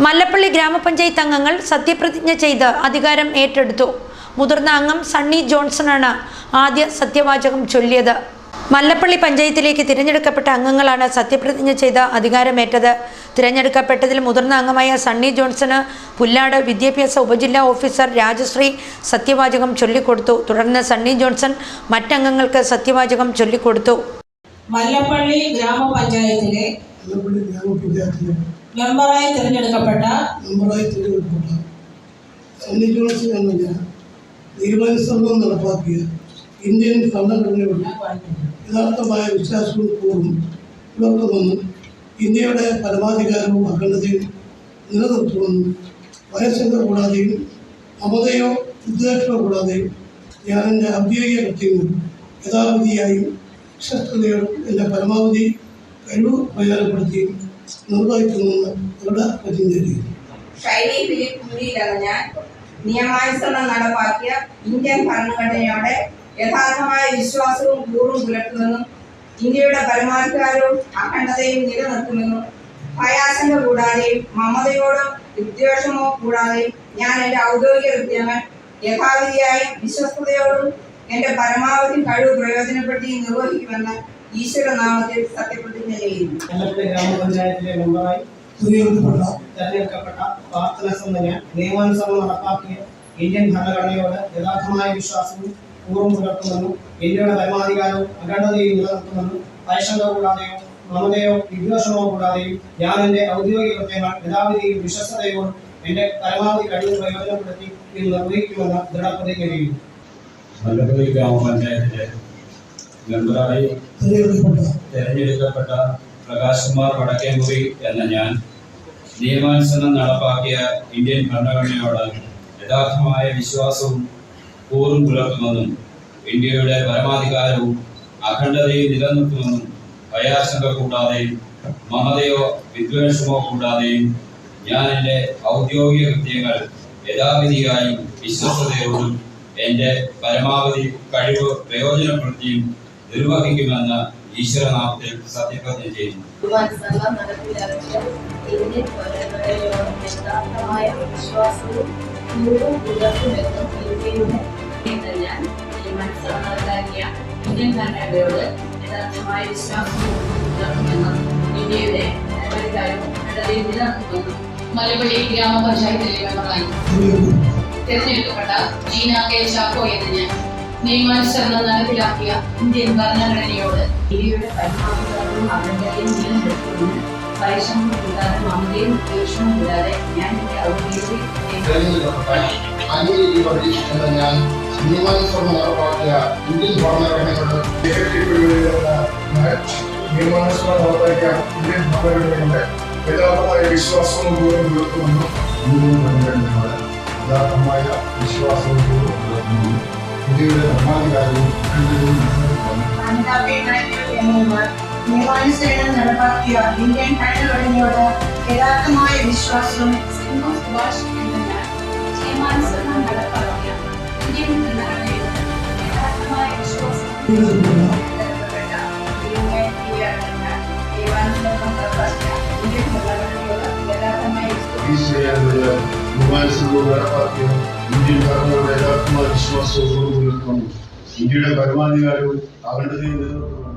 മല്ലപ്പള്ളി ഗ്രാമപഞ്ചായത്ത് അംഗങ്ങൾ സത്യപ്രതിജ്ഞ ചെയ്ത് അധികാരം ഏറ്റെടുത്തു. മുതിർന്ന അംഗം സണ്ണി ജോൺസണാണ് ആദ്യ സത്യവാചകം ചൊല്ലിയത്. മല്ലപ്പള്ളി പഞ്ചായത്തിലേക്ക് തിരഞ്ഞെടുക്കപ്പെട്ട അംഗങ്ങളാണ് സത്യപ്രതിജ്ഞ ചെയ്ത് അധികാരമേറ്റത്. തിരഞ്ഞെടുക്കപ്പെട്ടതിൽ മുതിർന്ന അംഗമായ സണ്ണി ജോൺസണ് പുല്ലാട് വിദ്യാഭ്യാസ ഉപജില്ലാ ഓഫീസർ രാജശ്രീ സത്യവാചകം ചൊല്ലിക്കൊടുത്തു. തുടർന്ന് സണ്ണി ജോൺസൺ മറ്റംഗങ്ങൾക്ക് സത്യവാചകം ചൊല്ലിക്കൊടുത്തു. മല്ലപ്പള്ളി ഗ്രാമപഞ്ചായത്തിലെ മെമ്പറായി തിരഞ്ഞെടുക്കപ്പെട്ട സണ്ണി ജോൺസൺ എന്ന ഞാൻ തീരുമാനസമ്മതം നടപ്പാക്കിയ ഇന്ത്യൻ ഭരണഘടനയോട് യഥാർത്ഥമായ വിശ്വാസവും പൂർവ്വം പുലർത്തുമെന്നും ഇന്ത്യയുടെ പരമാധികാരവും അഖണ്ഡതയും നിലനിർത്തുമെന്നും വയസ്സംഗ കൂടാതെയും മമതയോ ഉദ്ദേശമോ കൂടാതെയും ഞാൻ എൻ്റെ ഔദ്യോഗിക കൃത്യങ്ങൾ യഥാവിധിയായും വിശ്വസ്തയോടും എൻ്റെ പരമാവധി കഴിവ് പ്രയോജനപ്പെടുത്തിയും നിർവഹിക്കുമെന്ന് ഇവിടെ പ്രതിജ്ഞ ചെയ്യുന്നു. ഞാൻ നിയമാനുസരണം നടപ്പാക്കിയ ഇന്ത്യൻ ഭരണഘടനയോടെ യഥാർത്ഥമായ വിശ്വാസവും പൂർവ്വം പുലർത്തുമെന്നും ഇന്ത്യയുടെ പരമാധികാരവും അഖണ്ഡതയും നിലനിർത്തുമെന്നും ഭയാശങ്ക കൂടാതെയും മമതയോടോ വിദ്വേഷമോ കൂടാതെയും ഞാൻ എൻ്റെ ഔദ്യോഗിക കൃത്യങ്ങൾ യഥാവിധിയായും വിശ്വസ്തയോടും എൻ്റെ പരമാവധി കഴിവ് പ്രയോജനപ്പെടുത്തി നിർവഹിക്കുമെന്ന് ഈശ്വരനാമത്തിൽ സത്യപ്രതിജ്ഞ ചെയ്യുന്നു. ഗ്രാമപഞ്ചായത്തിലെ മെമ്പറായി തെരഞ്ഞെടുക്കപ്പെട്ട പ്രാർത്ഥന സംബന്ധിക്കാൻ നിയമാനുസരണം നടപ്പാക്കിയ ഇന്ത്യൻ ഭരണഘടനയോട് യഥാർത്ഥമായ വിശ്വാസവും പൂർവ്വം പുലർത്തുമെന്നും ഇന്ത്യയുടെ പരമാധികാരവും അഖണ്ഡതയും നിലനിർത്തുമെന്നും ഭയശങ്ക കൂടാതെയോ മമതയോ വിദ്വേഷമോ കൂടാതെയും ഞാൻ എൻ്റെ ഔദ്യോഗിക കൃത്യങ്ങൾ യഥാവിധിയും വിശ്വസ്തയോടും എൻ്റെ പരമാവധി കഴിവ് പ്രയോജനപ്പെടുത്തി ഇത് നിർവഹിക്കുമെന്ന് ദൃഢപ്രതിജ്ഞ ചെയ്യുന്നു. മല്ലപ്പള്ളി ഗ്രാമപഞ്ചായത്തിലെ മെമ്പറായി തെരഞ്ഞെടുക്കപ്പെട്ട പ്രകാശ് കുമാർ വടക്കേമുറി എന്ന ഞാൻ നിയമാനുസരണം നടപ്പാക്കിയ ഇന്ത്യൻ ഭരണഘടനയോട് യഥാർത്ഥമായ വിശ്വാസവും പൂർവ്വം പുലർത്തുമെന്നും ഇന്ത്യയുടെ പരമാധികാരവും അഖണ്ഡതയും നിലനിർത്തുമെന്നും ഭയാശങ്ക കൂടാതെയും മമതയോ വിദ്വേഷമോ കൂടാതെയും ഞാൻ എൻ്റെ ഔദ്യോഗിക കൃത്യങ്ങൾ യഥാവിധിയായും വിശ്വസ്തയോടും എൻ്റെ പരമാവധി കഴിവ് പ്രയോജനപ്പെടുത്തിയും നിർവഹിക്കുമെന്ന് ഈശ്വരനാമത്തിൽ സത്യപ്രതിജ്ഞ ചെയ്യുന്നു. ഇന്ത്യൻ ഭരണഘടനയോട് യഥാർത്ഥമായ വിശ്വാസവും പുലർത്തുമെന്നും ഇന്ത്യയുടെ പരമാധികാരവും അഖണ്ഡതയും നിലനിർത്തുമെന്നും മല്ലപ്പള്ളി ഗ്രാമപഞ്ചായത്തിലെ മെമ്പറായി തിരഞ്ഞെടുക്കപ്പെട്ട ജീന കെ ചാക്കോ എന്ന ഞാൻ നിയമാനുസരണം നടപ്പിലാക്കിയ ഇന്ത്യൻ ഭരണഘടനയോട് ഇന്ത്യയുടെ പരമാധികാരവും അഖണ്ഡതയും നിലനിർത്തുമെന്ന് ഭയശങ്ക കൂടാതെ മമതയും വിദ്വേഷവും കൂടാതെ ഞാൻ എൻ്റെ ഔദ്യോഗിക നിയമാനുസരണം നടപ്പാക്കിയ ഇന്ത്യൻ ഭരണഘടനയോട് യഥാർത്ഥമായ വിശ്വാസവും പൂർവ്വം പുലർത്തുമെന്നും ഇന്ത്യൻ ഭരണഘടനയോട് യഥാർത്ഥമായ വിശ്വാസവും പൂർവ്വം പുലർത്തുമെന്നും ഇന്ത്യയുടെ പരമാധികാരവും നിയമാനുസരണം നടപ്പാക്കിയ ഇന്ത്യൻ ഭരണഘടനയോട് യഥാർത്ഥമായ വിശ്വാസവും നിയമാനുസരണം നടപ്പാക്കിയ ഇന്ത്യൻ ഭരണഘടനയോട് യഥാർത്ഥമായ വിശ്വാസവും ഇന്ത്യയുടെ പരമാധികാരവും അഖണ്ഡതയും നിലനിർത്തുന്നു.